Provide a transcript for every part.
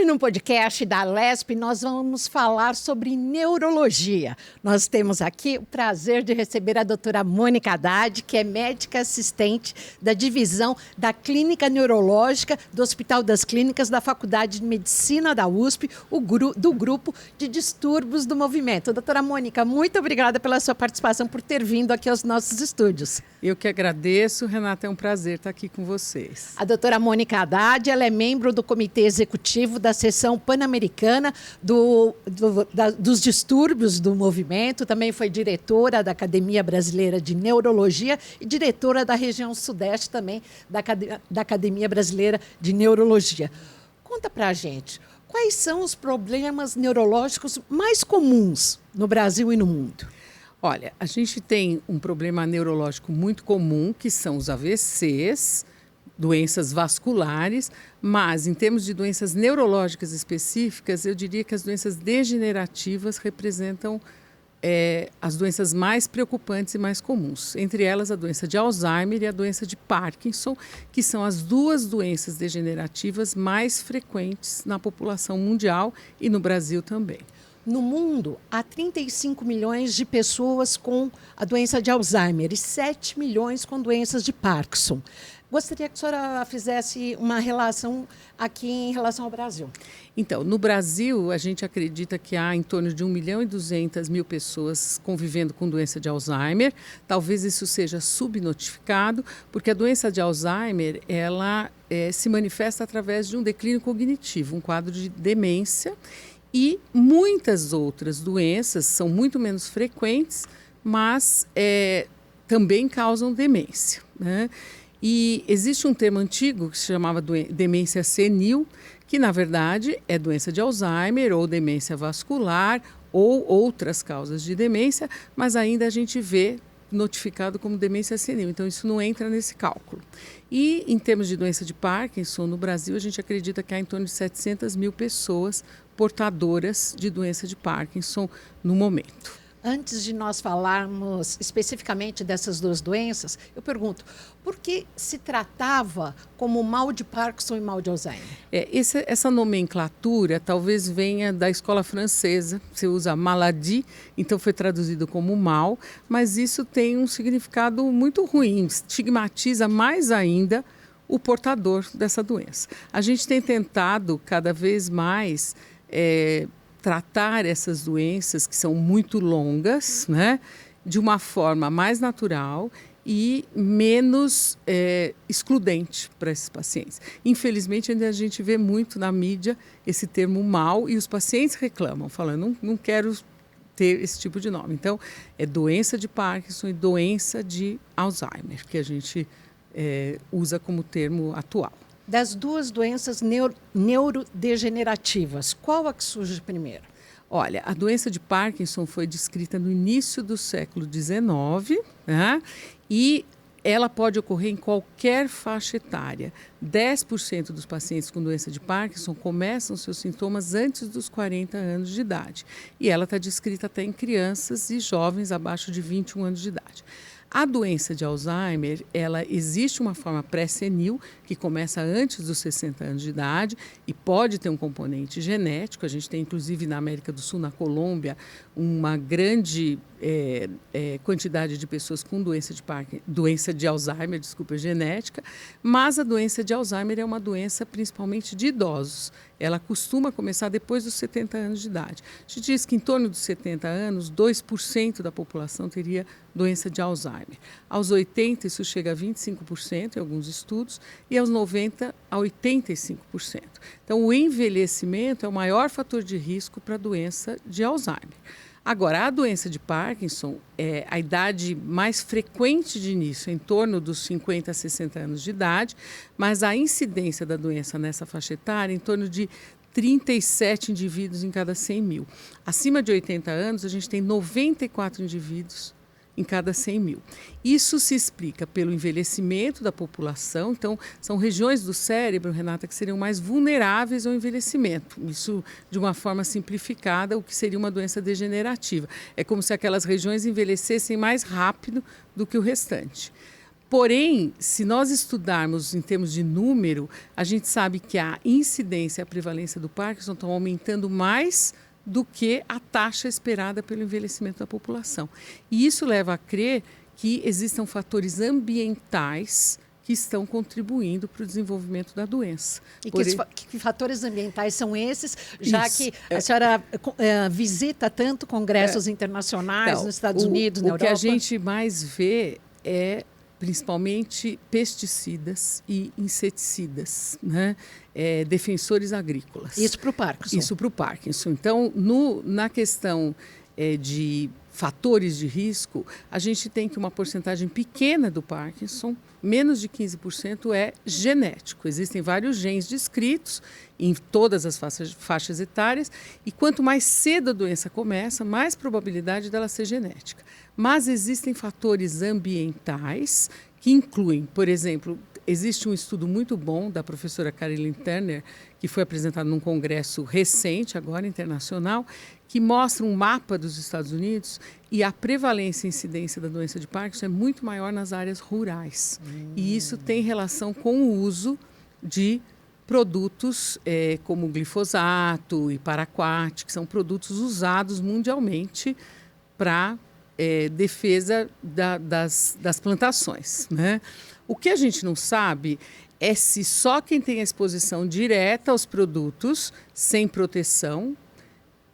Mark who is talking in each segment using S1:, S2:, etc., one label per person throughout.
S1: Hoje, no podcast da Alesp, nós vamos falar sobre neurologia. Nós temos aqui o prazer de receber a doutora Mônica Haddad, que é médica assistente da divisão da Clínica Neurológica do Hospital das Clínicas da Faculdade de Medicina da USP, do grupo de distúrbios do movimento. Doutora Mônica, muito obrigada pela sua participação, por ter vindo aqui aos nossos estúdios.
S2: Eu que agradeço, Renata, é um prazer estar aqui com vocês.
S1: A doutora Mônica Haddad, ela é membro do Comitê Executivo da Seção Pan-Americana dos Distúrbios do Movimento, também foi diretora da Academia Brasileira de Neurologia e diretora da região Sudeste também da Academia Brasileira de Neurologia. Conta pra gente, quais são os problemas neurológicos mais comuns no Brasil e no mundo?
S2: Olha, a gente tem um problema neurológico muito comum, que são os AVCs, doenças vasculares, mas em termos de doenças neurológicas específicas, eu diria que as doenças degenerativas representam as doenças mais preocupantes e mais comuns. Entre elas, a doença de Alzheimer e a doença de Parkinson, que são as duas doenças degenerativas mais frequentes na população mundial e no Brasil também.
S1: No mundo, há 35 milhões de pessoas com a doença de Alzheimer e 7 milhões com doenças de Parkinson. Gostaria que a senhora fizesse uma relação aqui em relação ao Brasil.
S2: Então, no Brasil, a gente acredita que há em torno de 1.200.000 pessoas convivendo com doença de Alzheimer. Talvez isso seja subnotificado, porque a doença de Alzheimer, ela se manifesta através de um declínio cognitivo, um quadro de demência. E muitas outras doenças são muito menos frequentes, mas também causam demência, né? E existe um termo antigo que se chamava demência senil, que na verdade é doença de Alzheimer ou demência vascular ou outras causas de demência, mas ainda a gente vê notificado como demência senil, então isso não entra nesse cálculo. E em termos de doença de Parkinson, no Brasil a gente acredita que há em torno de 700.000 pessoas portadoras de doença de Parkinson no momento.
S1: Antes de nós falarmos especificamente dessas duas doenças, eu pergunto, por que se tratava como mal de Parkinson e mal de Alzheimer?
S2: Essa nomenclatura talvez venha da escola francesa, você usa maladie, então foi traduzido como mal, mas isso tem um significado muito ruim, estigmatiza mais ainda o portador dessa doença. A gente tem tentado cada vez mais tratar essas doenças que são muito longas, né, de uma forma mais natural e menos excludente para esses pacientes. Infelizmente, ainda a gente vê muito na mídia esse termo mal e os pacientes reclamam, falando, não quero ter esse tipo de nome. Então, é doença de Parkinson e doença de Alzheimer, que a gente usa como termo atual.
S1: Das duas doenças neurodegenerativas, qual a que surge primeiro?
S2: Olha, a doença de Parkinson foi descrita no início do século XIX, né? E ela pode ocorrer em qualquer faixa etária. 10% dos pacientes com doença de Parkinson começam seus sintomas antes dos 40 anos de idade. E ela está descrita até em crianças e jovens abaixo de 21 anos de idade. A doença de Alzheimer, existe uma forma pré-senil, que começa antes dos 60 anos de idade e pode ter um componente genético. A gente tem, inclusive, na América do Sul, na Colômbia, uma grande quantidade de pessoas com doença de Alzheimer, genética, mas a doença de Alzheimer é uma doença principalmente de idosos. Ela costuma começar depois dos 70 anos de idade. A gente diz que em torno dos 70 anos, 2% da população teria doença de Alzheimer. Aos 80, isso chega a 25% em alguns estudos, e aos 90, a 85%. Então, o envelhecimento é o maior fator de risco para a doença de Alzheimer. Agora, a doença de Parkinson, a idade mais frequente de início é em torno dos 50 a 60 anos de idade, mas a incidência da doença nessa faixa etária é em torno de 37 indivíduos em cada 100 mil. Acima de 80 anos, a gente tem 94 indivíduos em cada 100 mil. Isso se explica pelo envelhecimento da população. Então, são regiões do cérebro, Renata, que seriam mais vulneráveis ao envelhecimento. Isso, de uma forma simplificada, o que seria uma doença degenerativa. É como se aquelas regiões envelhecessem mais rápido do que o restante. Porém, se nós estudarmos em termos de número, a gente sabe que a incidência e a prevalência do Parkinson estão aumentando mais do que a taxa esperada pelo envelhecimento da população. E isso leva a crer que existam fatores ambientais que estão contribuindo para o desenvolvimento da doença.
S1: E que fatores ambientais são esses, já que a senhora visita tanto congressos internacionais nos Estados Unidos, na Europa?
S2: O que a gente mais vê é principalmente pesticidas e inseticidas, né? Defensores agrícolas.
S1: Isso para o Parkinson?
S2: Isso para o Parkinson. Então, na questão de fatores de risco, a gente tem que uma porcentagem pequena do Parkinson, menos de 15%, é genético. Existem vários genes descritos em todas as faixas etárias, e quanto mais cedo a doença começa, mais probabilidade dela ser genética. Mas existem fatores ambientais que incluem, por exemplo, existe um estudo muito bom da professora Carolyn Turner, que foi apresentado num congresso recente, agora internacional, que mostra um mapa dos Estados Unidos e a prevalência e incidência da doença de Parkinson é muito maior nas áreas rurais. E isso tem relação com o uso de produtos como glifosato e paraquat, que são produtos usados mundialmente para defesa das plantações, né? O que a gente não sabe é se só quem tem a exposição direta aos produtos, sem proteção,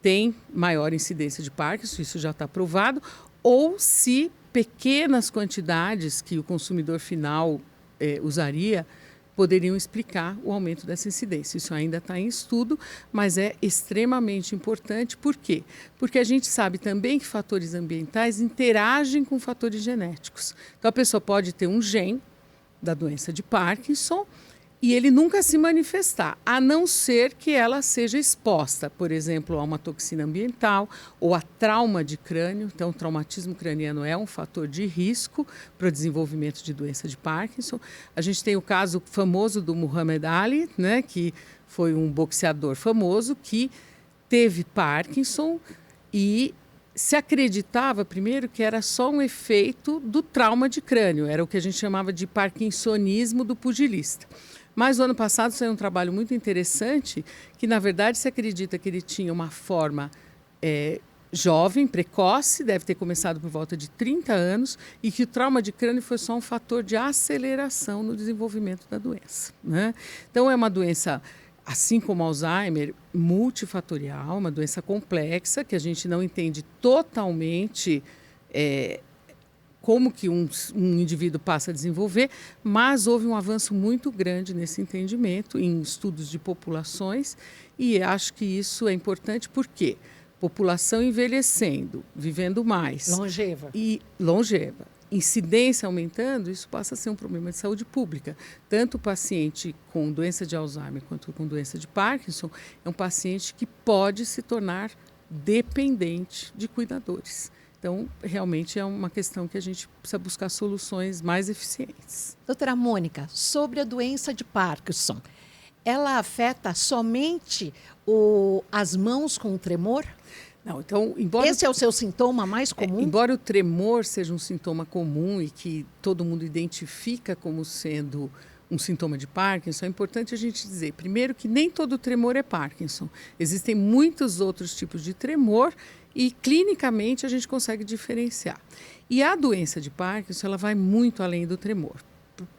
S2: tem maior incidência de Parkinson, isso já está provado, ou se pequenas quantidades que o consumidor final usaria poderiam explicar o aumento dessa incidência. Isso ainda está em estudo, mas é extremamente importante. Por quê? Porque a gente sabe também que fatores ambientais interagem com fatores genéticos. Então, a pessoa pode ter um gene da doença de Parkinson e ele nunca se manifestar, a não ser que ela seja exposta, por exemplo, a uma toxina ambiental ou a trauma de crânio. Então, o traumatismo craniano é um fator de risco para o desenvolvimento de doença de Parkinson. A gente tem o caso famoso do Muhammad Ali, né, que foi um boxeador famoso que teve Parkinson e se acreditava, primeiro, que era só um efeito do trauma de crânio, era o que a gente chamava de parkinsonismo do pugilista. Mas no ano passado saiu um trabalho muito interessante que, na verdade, se acredita que ele tinha uma forma jovem, precoce, deve ter começado por volta de 30 anos, e que o trauma de crânio foi só um fator de aceleração no desenvolvimento da doença, né? Então, é uma doença, assim como Alzheimer, multifatorial, uma doença complexa, que a gente não entende totalmente como que um indivíduo passa a desenvolver, mas houve um avanço muito grande nesse entendimento em estudos de populações, e acho que isso é importante porque população envelhecendo, vivendo mais.
S1: Longeva.
S2: E longeva. Incidência aumentando, isso passa a ser um problema de saúde pública. Tanto o paciente com doença de Alzheimer quanto com doença de Parkinson é um paciente que pode se tornar dependente de cuidadores. Então, realmente é uma questão que a gente precisa buscar soluções mais eficientes.
S1: Doutora Mônica, sobre a doença de Parkinson, ela afeta somente as mãos com o tremor?
S2: Não, então,
S1: esse é o seu sintoma mais comum?
S2: Embora o tremor seja um sintoma comum e que todo mundo identifica como sendo um sintoma de Parkinson, é importante a gente dizer, primeiro, que nem todo tremor é Parkinson. Existem muitos outros tipos de tremor e, clinicamente, a gente consegue diferenciar. E a doença de Parkinson, ela vai muito além do tremor.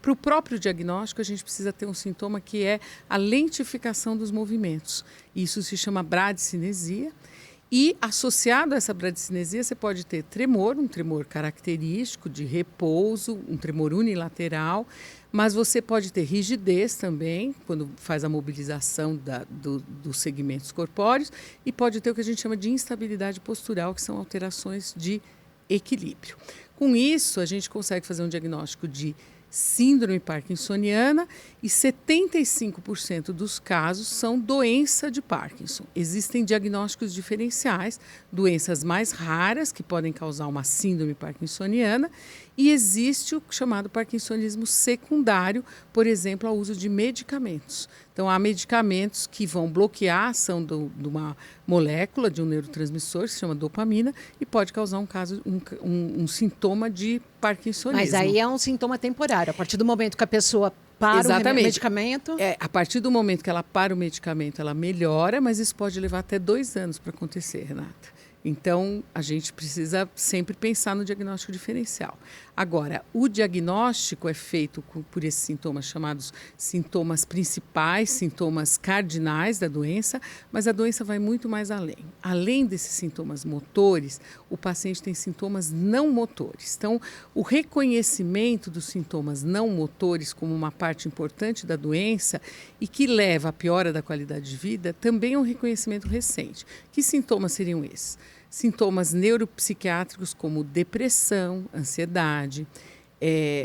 S2: Para o próprio diagnóstico, a gente precisa ter um sintoma que é a lentificação dos movimentos. Isso se chama bradicinesia. E, associado a essa bradicinesia, você pode ter tremor, um tremor característico de repouso, um tremor unilateral, mas você pode ter rigidez também, quando faz a mobilização dos segmentos corpóreos, e pode ter o que a gente chama de instabilidade postural, que são alterações de equilíbrio. Com isso, a gente consegue fazer um diagnóstico de síndrome parkinsoniana e 75% dos casos são doença de Parkinson. Existem diagnósticos diferenciais, doenças mais raras que podem causar uma síndrome parkinsoniana, e existe o chamado parkinsonismo secundário, por exemplo, ao uso de medicamentos. Então, Então, há medicamentos que vão bloquear a ação de uma molécula, de um neurotransmissor, que se chama dopamina, e pode causar um sintoma de parkinsonismo.
S1: Mas aí é um sintoma temporário. A partir do momento que a pessoa para o medicamento...
S2: A partir do momento que ela para o medicamento, ela melhora, mas isso pode levar até 2 anos para acontecer, Renata. Então, a gente precisa sempre pensar no diagnóstico diferencial. Agora, o diagnóstico é feito por esses sintomas chamados sintomas principais, sintomas cardinais da doença, mas a doença vai muito mais além. Além desses sintomas motores, o paciente tem sintomas não motores. Então, o reconhecimento dos sintomas não motores como uma parte importante da doença e que leva à piora da qualidade de vida, também é um reconhecimento recente. Que sintomas seriam esses? Sintomas neuropsiquiátricos como depressão, ansiedade,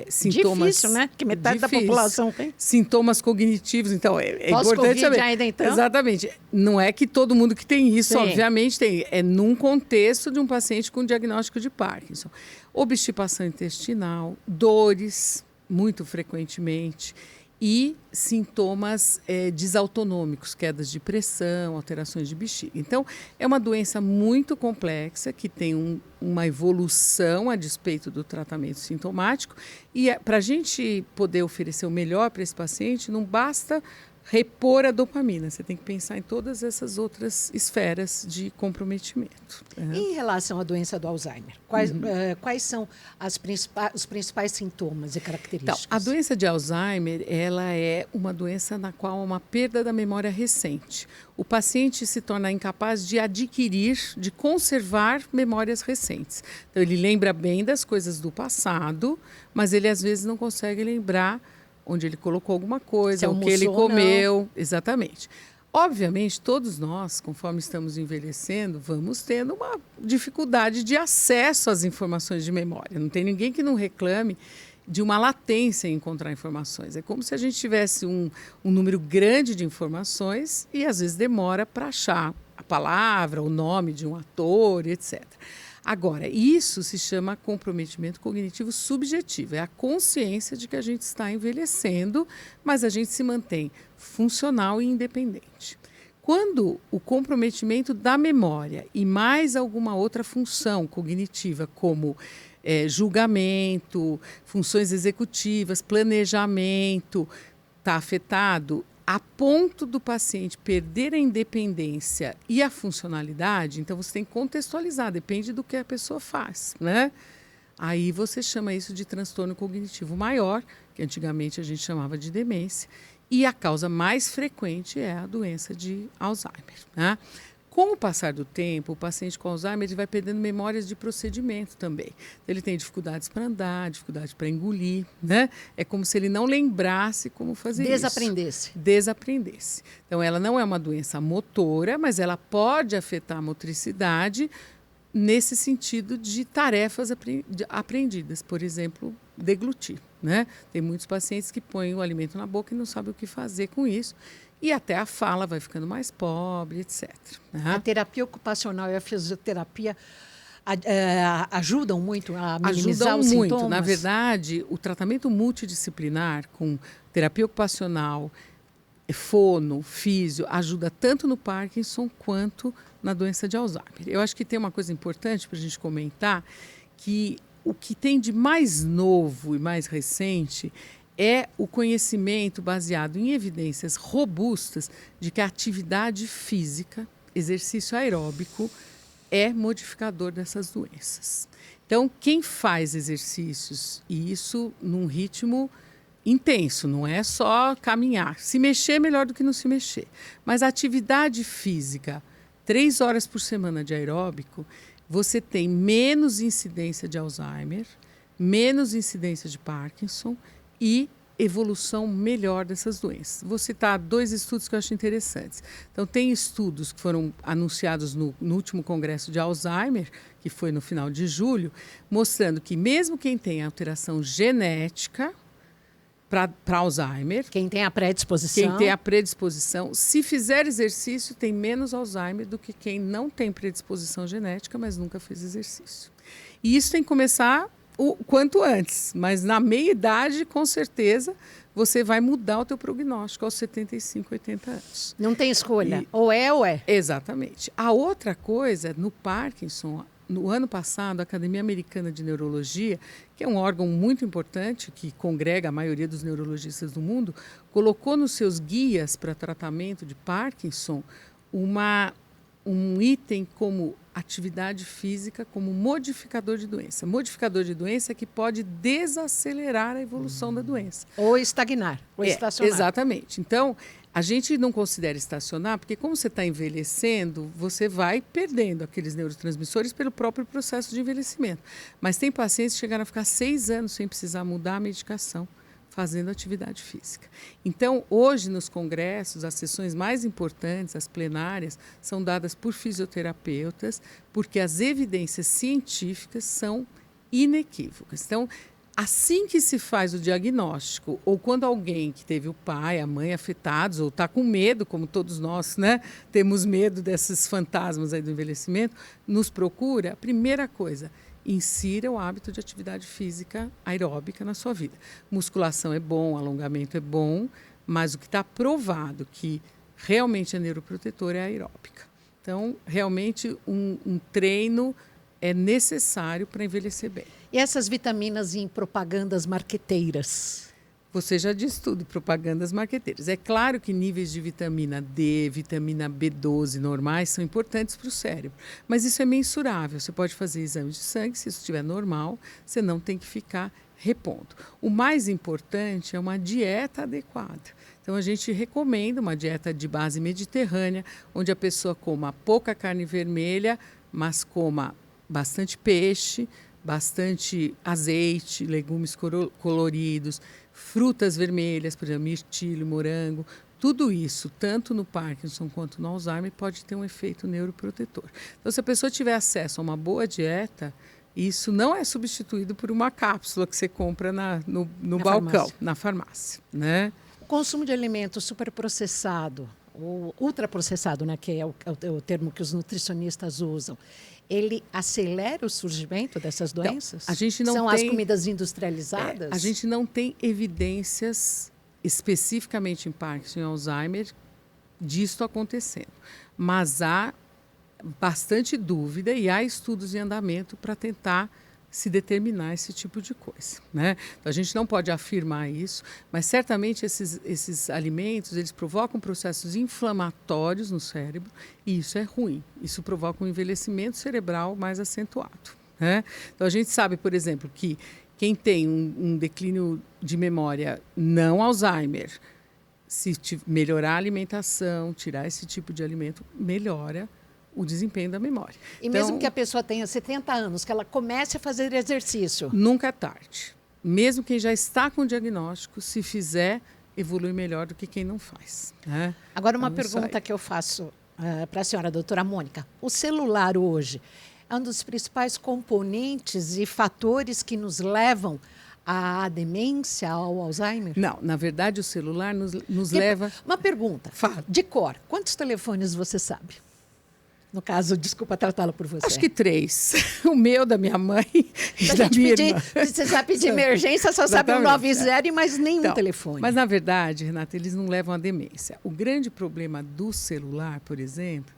S2: sintomas...
S1: Difícil, né? Que metade da população tem.
S2: Sintomas cognitivos, então é importante saber.
S1: Ainda, então?
S2: Exatamente. Não é que todo mundo que tem isso,
S1: Sim.
S2: obviamente tem. É num contexto de um paciente com diagnóstico de Parkinson. Obstipação intestinal, dores, muito frequentemente, e sintomas desautonômicos, quedas de pressão, alterações de bexiga. Então, é uma doença muito complexa, que tem uma evolução a despeito do tratamento sintomático, e para a gente poder oferecer o melhor para esse paciente, não basta repor a dopamina, você tem que pensar em todas essas outras esferas de comprometimento.
S1: Em relação à doença do Alzheimer, quais são os principais sintomas e características?
S2: Então, a doença de Alzheimer, ela é uma doença na qual há uma perda da memória recente. O paciente se torna incapaz de adquirir, de conservar memórias recentes. Então, ele lembra bem das coisas do passado, mas ele às vezes não consegue lembrar onde ele colocou alguma coisa, o que ele comeu. Exatamente. Obviamente, todos nós, conforme estamos envelhecendo, vamos tendo uma dificuldade de acesso às informações de memória. Não tem ninguém que não reclame de uma latência em encontrar informações. É como se a gente tivesse um número grande de informações e, às vezes, demora para achar a palavra, o nome de um ator, etc. Agora, isso se chama comprometimento cognitivo subjetivo. É a consciência de que a gente está envelhecendo, mas a gente se mantém funcional e independente. Quando o comprometimento da memória e mais alguma outra função cognitiva, como julgamento, funções executivas, planejamento, está afetado, a ponto do paciente perder a independência e a funcionalidade, então você tem que contextualizar, depende do que a pessoa faz, né? Aí você chama isso de transtorno cognitivo maior, que antigamente a gente chamava de demência, e a causa mais frequente é a doença de Alzheimer, né? Com o passar do tempo, o paciente com Alzheimer ele vai perdendo memórias de procedimento também. Ele tem dificuldades para andar, dificuldade para engolir, né? É como se ele não lembrasse como fazer
S1: Desaprendesse.
S2: isso. Desaprendesse. Então, ela não é uma doença motora, mas ela pode afetar a motricidade nesse sentido de tarefas aprendidas. Por exemplo, deglutir, né? Tem muitos pacientes que põem o alimento na boca e não sabem o que fazer com isso. E até a fala vai ficando mais pobre, etc.
S1: A terapia ocupacional e a fisioterapia ajudam muito a minimizar os sintomas?
S2: Muito. Na verdade, o tratamento multidisciplinar com terapia ocupacional, fono, físio, ajuda tanto no Parkinson quanto na doença de Alzheimer. Eu acho que tem uma coisa importante para a gente comentar, que o que tem de mais novo e mais recente é o conhecimento baseado em evidências robustas de que a atividade física, exercício aeróbico, é modificador dessas doenças. Então, quem faz exercícios, e isso num ritmo intenso, não é só caminhar. Se mexer é melhor do que não se mexer. Mas a atividade física, 3 horas por semana de aeróbico, você tem menos incidência de Alzheimer, menos incidência de Parkinson e evolução melhor dessas doenças. Vou citar 2 estudos que eu acho interessantes. Então, tem estudos que foram anunciados no último congresso de Alzheimer, que foi no final de julho, mostrando que mesmo quem tem alteração genética para Alzheimer...
S1: Quem tem a predisposição,
S2: se fizer exercício, tem menos Alzheimer do que quem não tem predisposição genética, mas nunca fez exercício. E isso tem que começar o quanto antes, mas na meia-idade, com certeza, você vai mudar o teu prognóstico aos 75, 80 anos.
S1: Não tem escolha, ou é ou é.
S2: Exatamente. A outra coisa, no Parkinson, no ano passado, a Academia Americana de Neurologia, que é um órgão muito importante, que congrega a maioria dos neurologistas do mundo, colocou nos seus guias para tratamento de Parkinson um item como atividade física como modificador de doença. Modificador de doença é que pode desacelerar a evolução da doença.
S1: Ou estagnar, ou estacionar.
S2: Exatamente. Então, a gente não considera estacionar, porque como você está envelhecendo, você vai perdendo aqueles neurotransmissores pelo próprio processo de envelhecimento. Mas tem pacientes que chegaram a ficar 6 anos sem precisar mudar a medicação, fazendo atividade física. Então, hoje, nos congressos, as sessões mais importantes, as plenárias, são dadas por fisioterapeutas, porque as evidências científicas são inequívocas. Então, assim que se faz o diagnóstico, ou quando alguém que teve o pai, a mãe afetados, ou está com medo, como todos nós, né, temos medo desses fantasmas aí do envelhecimento, nos procura, a primeira coisa, insira o hábito de atividade física aeróbica na sua vida. Musculação é bom, alongamento é bom, mas o que está provado que realmente é neuroprotetor é a aeróbica. Então, realmente, um treino é necessário para envelhecer bem.
S1: E essas vitaminas em propagandas marqueteiras?
S2: Você já disse tudo, propagandas marqueteiras. É claro que níveis de vitamina D, vitamina B12 normais são importantes para o cérebro, mas isso é mensurável. Você pode fazer exame de sangue, se isso estiver normal, você não tem que ficar repondo. O mais importante é uma dieta adequada. Então, a gente recomenda uma dieta de base mediterrânea, onde a pessoa coma pouca carne vermelha, mas coma bastante peixe, bastante azeite, legumes coloridos, frutas vermelhas, por exemplo, mirtilo, morango. Tudo isso, tanto no Parkinson quanto no Alzheimer, pode ter um efeito neuroprotetor. Então, se a pessoa tiver acesso a uma boa dieta, isso não é substituído por uma cápsula que você compra no balcão, farmácia. Na farmácia. Né?
S1: O consumo de alimento superprocessado, ou ultraprocessado, né, que é o termo que os nutricionistas usam, ele acelera o surgimento dessas doenças?
S2: Então, a gente não
S1: São
S2: tem,
S1: as comidas industrializadas?
S2: A gente não tem evidências especificamente em Parkinson e Alzheimer disso acontecendo. Mas há bastante dúvida e há estudos em andamento para tentar se determinar esse tipo de coisa. Né? Então, a gente não pode afirmar isso, mas certamente esses alimentos eles provocam processos inflamatórios no cérebro e isso é ruim. Isso provoca um envelhecimento cerebral mais acentuado. Né? Então, a gente sabe, por exemplo, que quem tem um declínio de memória não Alzheimer, se melhorar a alimentação, tirar esse tipo de alimento, melhora o desempenho da memória.
S1: E então, mesmo que a pessoa tenha 70 anos, que ela comece a fazer exercício?
S2: Nunca é tarde. Mesmo quem já está com diagnóstico, se fizer, evolui melhor do que quem não faz. Né?
S1: Agora, uma pergunta que eu faço para a senhora, doutora Mônica. O celular hoje é um dos principais componentes e fatores que nos levam à demência, ao Alzheimer?
S2: Não, na verdade, o celular nos leva...
S1: Uma pergunta, de cor. Quantos telefones você sabe? No caso, desculpa tratá-la por você.
S2: Acho que 3. O meu, da minha mãe e da minha irmã.
S1: Se precisar pedir emergência, só sabe o 90 e mais nenhum telefone.
S2: Mas, na verdade, Renata, eles não levam à demência. O grande problema do celular, por exemplo,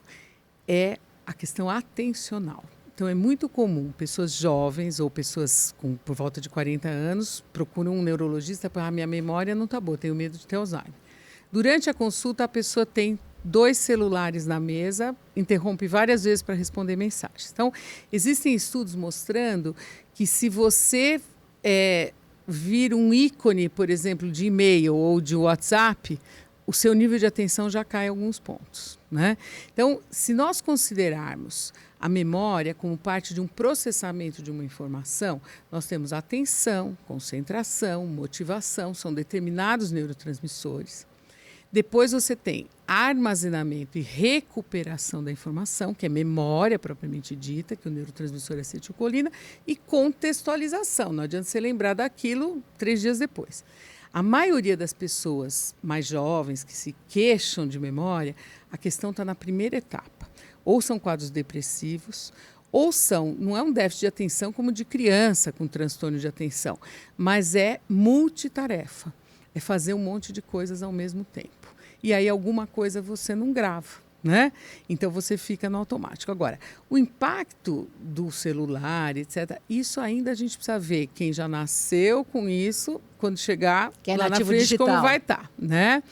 S2: é a questão atencional. Então, é muito comum pessoas jovens ou pessoas por volta de 40 anos procuram um neurologista para minha memória não está boa, tenho medo de ter Alzheimer. Durante a consulta, a pessoa tem 2 celulares na mesa, interrompe várias vezes para responder mensagens. Então, existem estudos mostrando que se você vir um ícone, por exemplo, de e-mail ou de WhatsApp, o seu nível de atenção já cai alguns pontos. Né? Então, se nós considerarmos a memória como parte de um processamento de uma informação, nós temos atenção, concentração, motivação, são determinados neurotransmissores. Depois você tem armazenamento e recuperação da informação, que é memória propriamente dita, que o neurotransmissor é acetilcolina, e contextualização. Não adianta você lembrar daquilo 3 dias depois. A maioria das pessoas mais jovens que se queixam de memória, a questão está na primeira etapa. Ou são quadros depressivos, Ou não é um déficit de atenção como de criança com transtorno de atenção, mas é multitarefa. É fazer um monte de coisas ao mesmo tempo. E aí alguma coisa você não grava, né? Então você fica no automático. Agora, o impacto do celular, etc., isso ainda a gente precisa ver quem já nasceu com isso, quando chegar lá na frente, digital, como vai estar, né?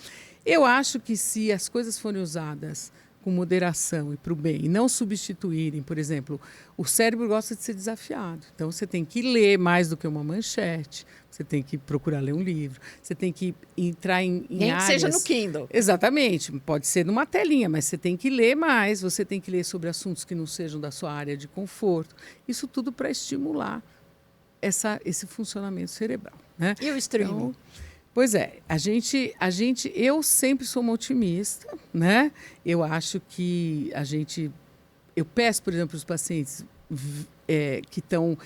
S2: Eu acho que se as coisas forem usadas com moderação e para o bem, e não substituírem, por exemplo, o cérebro gosta de ser desafiado. Então, você tem que ler mais do que uma manchete, você tem que procurar ler um livro, você tem que entrar em
S1: nem
S2: áreas...
S1: que seja no Kindle.
S2: Exatamente, pode ser numa telinha, mas você tem que ler mais, você tem que ler sobre assuntos que não sejam da sua área de conforto. Isso tudo para estimular esse funcionamento cerebral, né?
S1: E o streaming?
S2: Então, pois é, eu sempre sou uma otimista, né? Eu acho que eu peço, por exemplo, os pacientes que estão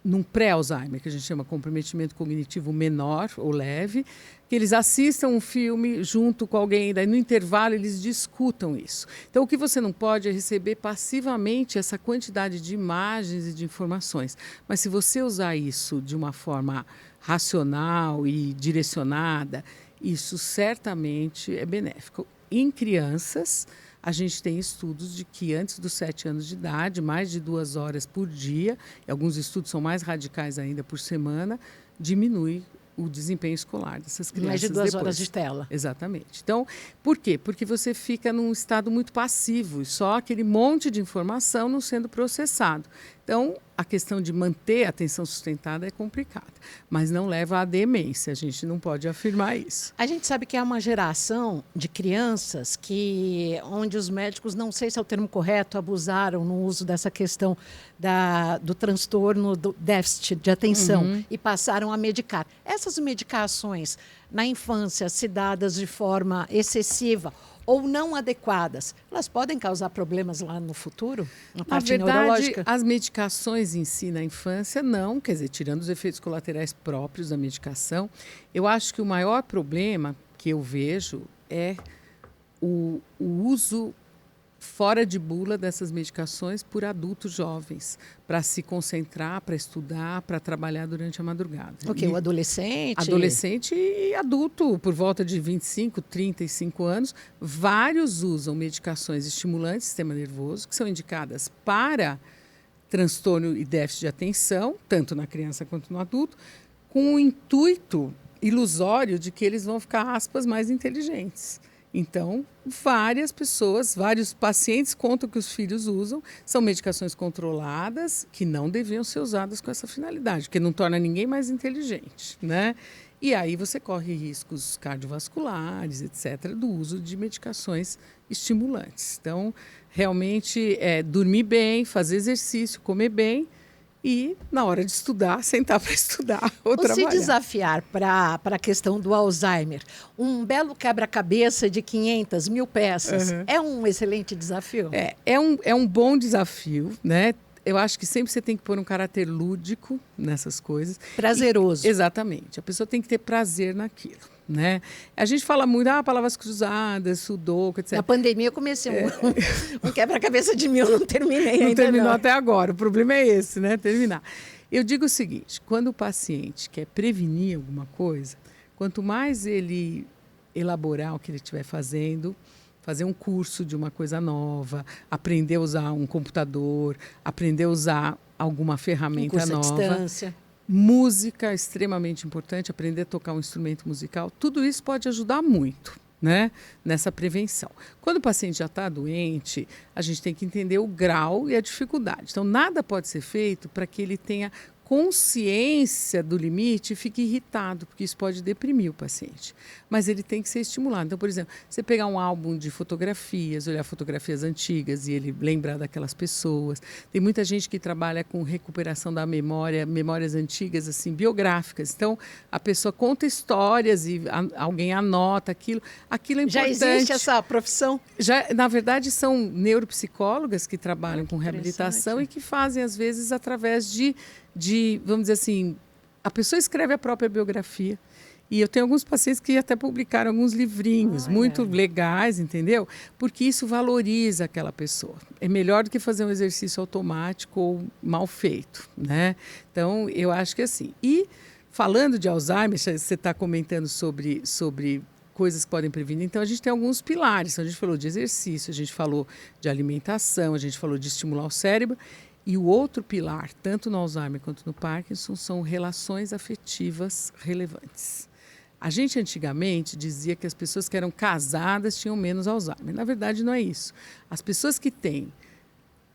S2: num pré-Alzheimer, que a gente chama comprometimento cognitivo menor ou leve, que eles assistam um filme junto com alguém, daí no intervalo eles discutam isso. Então, o que você não pode é receber passivamente essa quantidade de imagens e de informações. Mas se você usar isso de uma forma racional e direcionada, isso certamente é benéfico. Em crianças, a gente tem estudos de que antes dos 7 anos de idade, mais de 2 horas por dia, e alguns estudos são mais radicais ainda por semana, diminui o desempenho escolar dessas crianças.
S1: Mais de 2 horas de tela.
S2: Exatamente. Então, por quê? Porque você fica num estado muito passivo, e só aquele monte de informação não sendo processado. Então, a questão de manter a atenção sustentada é complicada, mas não leva à demência, a gente não pode afirmar isso.
S1: A gente sabe que é uma geração de crianças onde os médicos, não sei se é o termo correto, abusaram no uso dessa questão do transtorno do déficit de atenção e passaram a medicar. Essas medicações na infância, se dadas de forma excessiva ou não adequadas, elas podem causar problemas lá no futuro? Na parte neurológica?
S2: As medicações em si na infância, não. Quer dizer, tirando os efeitos colaterais próprios da medicação, eu acho que o maior problema que eu vejo é o uso fora de bula dessas medicações por adultos jovens, para se concentrar, para estudar, para trabalhar durante a madrugada.
S1: Ok, o adolescente?
S2: Adolescente e adulto, por volta de 25, 35 anos, vários usam medicações estimulantes do sistema nervoso, que são indicadas para transtorno e déficit de atenção, tanto na criança quanto no adulto, com o intuito ilusório de que eles vão ficar, aspas, mais inteligentes. Então, vários pacientes contam que os filhos usam, são medicações controladas que não deviam ser usadas com essa finalidade, porque não torna ninguém mais inteligente, né? E aí você corre riscos cardiovasculares, etc., do uso de medicações estimulantes. Então, realmente, dormir bem, fazer exercício, comer bem, e, na hora de estudar, sentar para estudar ou trabalhar.
S1: Se desafiar para a questão do Alzheimer, um belo quebra-cabeça de 500 mil peças é um excelente desafio?
S2: É um bom desafio, né? Eu acho que sempre você tem que pôr um caráter lúdico nessas coisas.
S1: Prazeroso.
S2: Exatamente. A pessoa tem que ter prazer naquilo, né? A gente fala muito, palavras cruzadas, sudoku, etc.
S1: Na pandemia eu comecei um quebra-cabeça de 1000, não terminei ainda.
S2: Não terminou até agora. O problema é esse, né? Terminar. Eu digo o seguinte, quando o paciente quer prevenir alguma coisa, quanto mais ele elaborar o que ele estiver fazendo, fazer um curso de uma coisa nova, aprender a usar um computador, aprender a usar alguma ferramenta nova.
S1: À distância.
S2: Música é extremamente importante, aprender a tocar um instrumento musical. Tudo isso pode ajudar muito, né, nessa prevenção. Quando o paciente já está doente, a gente tem que entender o grau e a dificuldade. Então, nada pode ser feito para que ele tenha consciência do limite e fique irritado, porque isso pode deprimir o paciente. Mas ele tem que ser estimulado. Então, por exemplo, você pegar um álbum de fotografias, olhar fotografias antigas e ele lembrar daquelas pessoas. Tem muita gente que trabalha com recuperação da memória, memórias antigas, assim, biográficas. Então, a pessoa conta histórias e alguém anota aquilo. Aquilo é importante.
S1: Já existe essa profissão?
S2: Na verdade, são neuropsicólogas que trabalham com reabilitação e que fazem, às vezes, através de, vamos dizer assim, a pessoa escreve a própria biografia E eu tenho alguns pacientes que até publicaram alguns livrinhos muito legais, entendeu? Porque isso valoriza aquela pessoa. É melhor do que fazer um exercício automático ou mal feito, né? Então, eu acho que assim. E falando de Alzheimer, você está comentando sobre coisas que podem prevenir. Então, a gente tem alguns pilares. A gente falou de exercício, a gente falou de alimentação, a gente falou de estimular o cérebro. E o outro pilar, tanto no Alzheimer quanto no Parkinson, são relações afetivas relevantes. A gente antigamente dizia que as pessoas que eram casadas tinham menos Alzheimer. Na verdade, não é isso. As pessoas que têm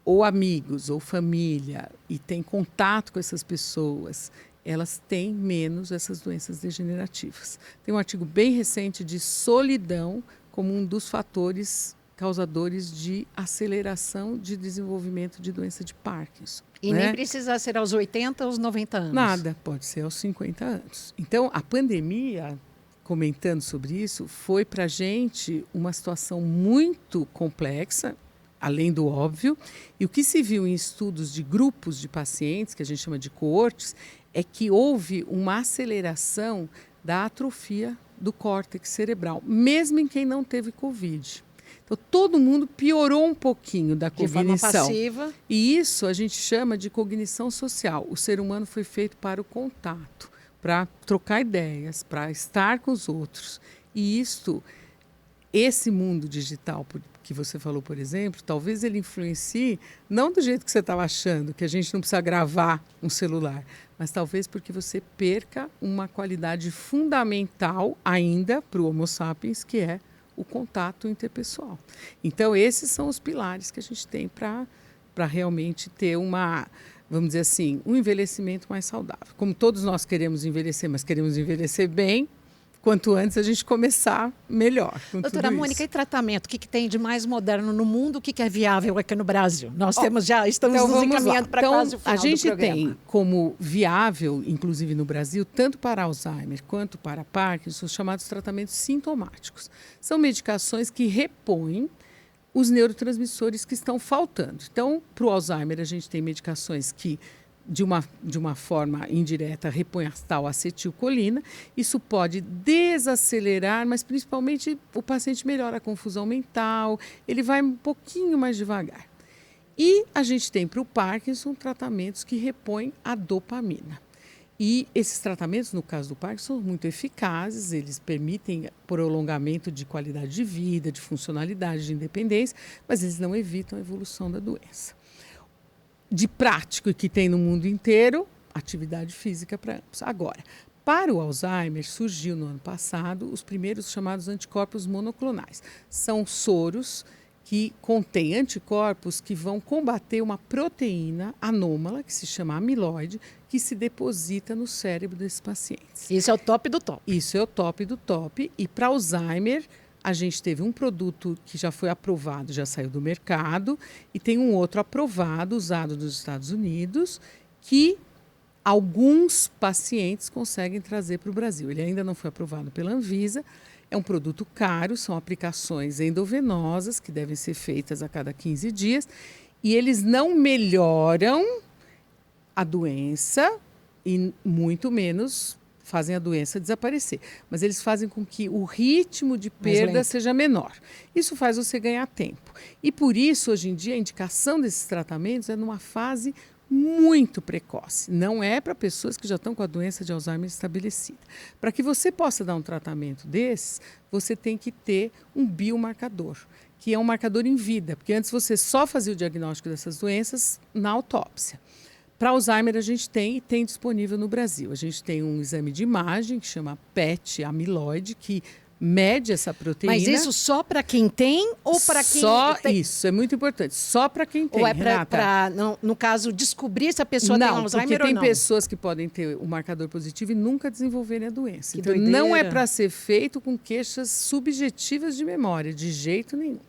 S2: ou amigos ou família e têm contato com essas pessoas, elas têm menos essas doenças degenerativas. Tem um artigo bem recente de solidão como um dos fatores causadores de aceleração de desenvolvimento de doença de Parkinson.
S1: E nem precisa ser aos 80 ou aos 90 anos.
S2: Nada, pode ser aos 50 anos. Então, a pandemia, comentando sobre isso, foi para a gente uma situação muito complexa, além do óbvio. E o que se viu em estudos de grupos de pacientes, que a gente chama de coortes, é que houve uma aceleração da atrofia do córtex cerebral, mesmo em quem não teve Covid. Então, todo mundo piorou um pouquinho da cognição.
S1: De forma passiva.
S2: E isso a gente chama de cognição social. O ser humano foi feito para o contato, para trocar ideias, para estar com os outros. E esse mundo digital que você falou, por exemplo, talvez ele influencie, não do jeito que você estava achando, que a gente não precisa gravar um celular, mas talvez porque você perca uma qualidade fundamental ainda para o Homo sapiens, que é o contato interpessoal. Então, esses são os pilares que a gente tem para realmente ter vamos dizer assim, um envelhecimento mais saudável. Como todos nós queremos envelhecer, mas queremos envelhecer bem, quanto antes a gente começar, melhor.
S1: Doutora Mônica, e tratamento? O que tem de mais moderno no mundo? O que é viável aqui no Brasil? Nós estamos nos encaminhando para quase o final do programa.
S2: A gente tem como viável, inclusive no Brasil, tanto para Alzheimer quanto para Parkinson, os chamados tratamentos sintomáticos. São medicações que repõem os neurotransmissores que estão faltando. Então, para o Alzheimer, a gente tem medicações que de uma forma indireta, repõe a tal acetilcolina. Isso pode desacelerar, mas principalmente o paciente melhora a confusão mental, ele vai um pouquinho mais devagar. E a gente tem para o Parkinson tratamentos que repõem a dopamina. E esses tratamentos, no caso do Parkinson, são muito eficazes, eles permitem prolongamento de qualidade de vida, de funcionalidade, de independência, mas eles não evitam a evolução da doença. De prático que tem no mundo inteiro, atividade física para ambos. Agora, para o Alzheimer, surgiu no ano passado os primeiros chamados anticorpos monoclonais. São soros que contêm anticorpos que vão combater uma proteína anômala, que se chama amiloide, que se deposita no cérebro desses pacientes.
S1: Isso é o top do top.
S2: Isso é o top do top. E para Alzheimer, a gente teve um produto que já foi aprovado, já saiu do mercado, e tem um outro aprovado, usado nos Estados Unidos, que alguns pacientes conseguem trazer para o Brasil. Ele ainda não foi aprovado pela Anvisa, é um produto caro, são aplicações endovenosas que devem ser feitas a cada 15 dias, e eles não melhoram a doença e muito menos fazem a doença desaparecer, mas eles fazem com que o ritmo de perda seja menor. Isso faz você ganhar tempo. E por isso, hoje em dia, a indicação desses tratamentos é numa fase muito precoce. Não é para pessoas que já estão com a doença de Alzheimer estabelecida. Para que você possa dar um tratamento desses, você tem que ter um biomarcador, que é um marcador em vida, porque antes você só fazia o diagnóstico dessas doenças na autópsia. Para Alzheimer, a gente tem disponível no Brasil. A gente tem um exame de imagem que chama PET amiloide, que mede essa proteína.
S1: Mas isso só para quem tem ou para quem...
S2: Isso, é muito importante. Só para quem tem,
S1: ou é para, no caso, descobrir se a pessoa tem Alzheimer ou não?
S2: Porque tem pessoas que podem ter o marcador positivo e nunca desenvolverem a doença.
S1: Que
S2: então,
S1: doideira.
S2: Não é para ser feito com queixas subjetivas de memória, de jeito nenhum.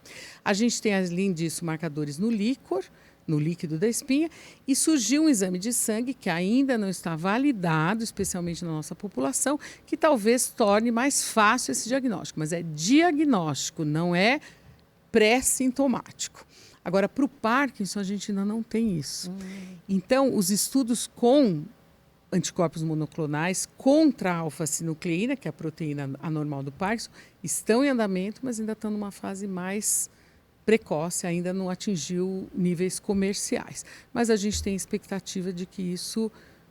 S2: A gente tem, além disso, marcadores no líquor, no líquido da espinha, e surgiu um exame de sangue que ainda não está validado, especialmente na nossa população, que talvez torne mais fácil esse diagnóstico. Mas é diagnóstico, não é pré-sintomático. Agora, para o Parkinson, a gente ainda não tem isso. Então, os estudos com anticorpos monoclonais contra a alfa-sinucleína, que é a proteína anormal do Parkinson, estão em andamento, mas ainda estão numa fase mais precoce, ainda não atingiu níveis comerciais. Mas a gente tem expectativa de que isso,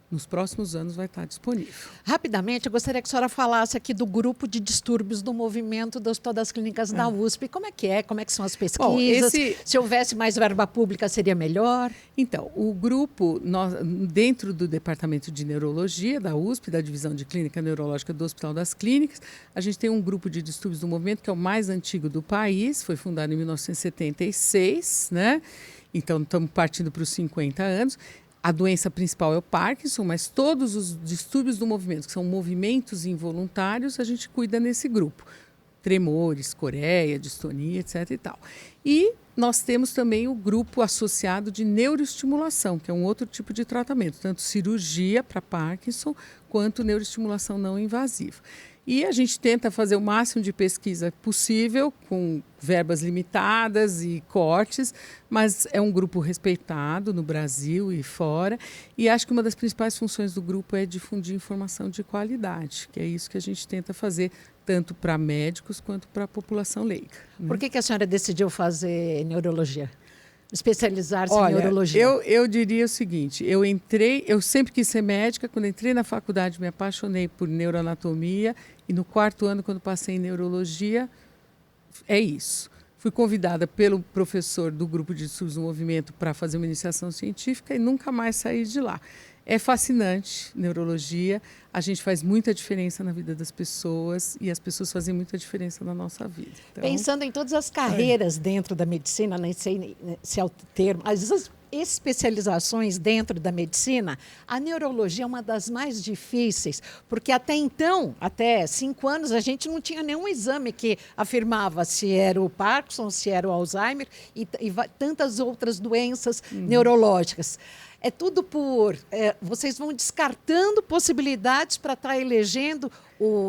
S2: nos próximos anos, vai estar disponível.
S1: Rapidamente, eu gostaria que a senhora falasse aqui do grupo de distúrbios do movimento do Hospital das Clínicas da USP. Como é que é? Como é que são as pesquisas?
S2: Bom,
S1: se houvesse mais verba pública, seria melhor?
S2: Então, o grupo, dentro do Departamento de Neurologia da USP, da Divisão de Clínica Neurológica do Hospital das Clínicas, a gente tem um grupo de distúrbios do movimento que é o mais antigo do país, foi fundado em 1976, né? Então, estamos partindo para os 50 anos. A doença principal é o Parkinson, mas todos os distúrbios do movimento, que são movimentos involuntários, a gente cuida nesse grupo. Tremores, coreia, distonia, etc. e tal. E nós temos também o grupo associado de neuroestimulação, que é um outro tipo de tratamento, tanto cirurgia para Parkinson, quanto neuroestimulação não invasiva. E a gente tenta fazer o máximo de pesquisa possível, com verbas limitadas e cortes, mas é um grupo respeitado no Brasil e fora. E acho que uma das principais funções do grupo é difundir informação de qualidade, que é isso que a gente tenta fazer, tanto para médicos quanto para a população leiga. Né?
S1: Por que a senhora decidiu fazer neurologia? Especializar-se em neurologia?
S2: Eu diria o seguinte, eu sempre quis ser médica, quando entrei na faculdade me apaixonei por neuroanatomia e no 4º ano, quando passei em neurologia, é isso. Fui convidada pelo professor do grupo de estudos do movimento para fazer uma iniciação científica e nunca mais saí de lá. É fascinante, neurologia, a gente faz muita diferença na vida das pessoas e as pessoas fazem muita diferença na nossa vida. Então,
S1: pensando em todas as carreiras dentro da medicina, nem sei se é o termo, as especializações dentro da medicina, a neurologia é uma das mais difíceis, porque até então, até 5 anos, a gente não tinha nenhum exame que afirmava se era o Parkinson, se era o Alzheimer e tantas outras doenças neurológicas. É tudo vocês vão descartando possibilidades para estar elegendo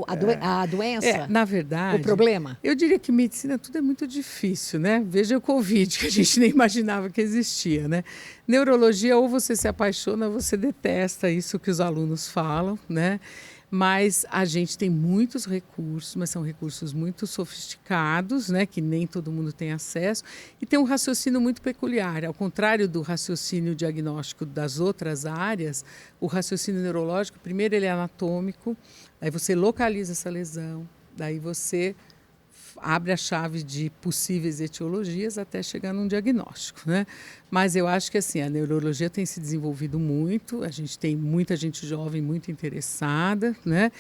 S1: a doença?
S2: Na verdade,
S1: o problema?
S2: Eu diria que medicina tudo é muito difícil, né? Veja o Covid, que a gente nem imaginava que existia, né? Neurologia, ou você se apaixona, ou você detesta isso que os alunos falam, né? Mas a gente tem muitos recursos, mas são recursos muito sofisticados, né, que nem todo mundo tem acesso, e tem um raciocínio muito peculiar. Ao contrário do raciocínio diagnóstico das outras áreas, o raciocínio neurológico, primeiro ele é anatômico, aí você localiza essa lesão, daí você abre a chave de possíveis etiologias até chegar num diagnóstico, né? Mas eu acho que assim, a neurologia tem se desenvolvido muito, a gente tem muita gente jovem muito interessada, né?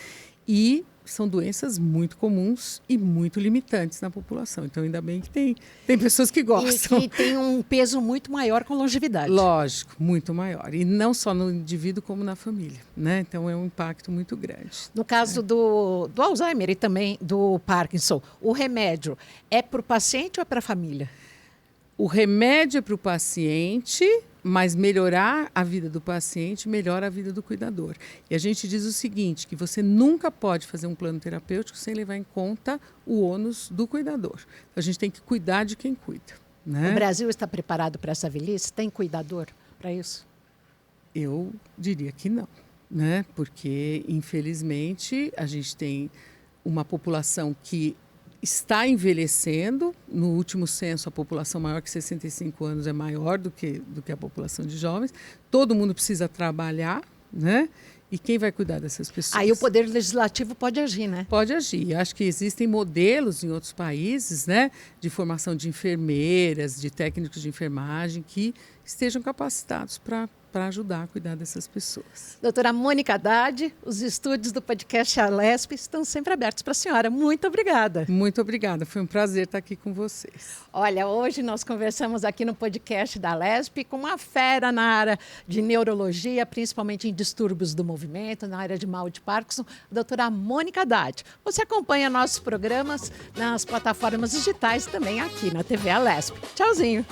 S2: E são doenças muito comuns e muito limitantes na população. Então, ainda bem que tem pessoas que gostam.
S1: E tem um peso muito maior com longevidade.
S2: Lógico, muito maior. E não só no indivíduo, como na família, né? Então, é um impacto muito grande.
S1: No caso do Alzheimer e também do Parkinson, o remédio é para o paciente ou é para a família?
S2: O remédio é para o paciente, mas melhorar a vida do paciente melhora a vida do cuidador. E a gente diz o seguinte, que você nunca pode fazer um plano terapêutico sem levar em conta o ônus do cuidador. Então, a gente tem que cuidar de quem cuida. Né?
S1: O Brasil está preparado para essa velhice? Tem cuidador para isso?
S2: Eu diria que não, né? Porque, infelizmente, a gente tem uma população que está envelhecendo. No último censo, a população maior que 65 anos é maior do que a população de jovens. Todo mundo precisa trabalhar, né? E quem vai cuidar dessas pessoas?
S1: Aí o Poder Legislativo pode agir, né?
S2: Pode agir. Acho que existem modelos em outros países, né, de formação de enfermeiras, de técnicos de enfermagem que estejam capacitados para ajudar a cuidar dessas pessoas.
S1: Doutora Mônica Haddad, os estúdios do podcast Alesp estão sempre abertos para a senhora. Muito obrigada.
S2: Muito obrigada. Foi um prazer estar aqui com vocês.
S1: Olha, hoje nós conversamos aqui no podcast da Alesp com uma fera na área de neurologia, principalmente em distúrbios do movimento, na área de mal de Parkinson, a doutora Mônica Haddad. Você acompanha nossos programas nas plataformas digitais também aqui na TV Alesp. Tchauzinho.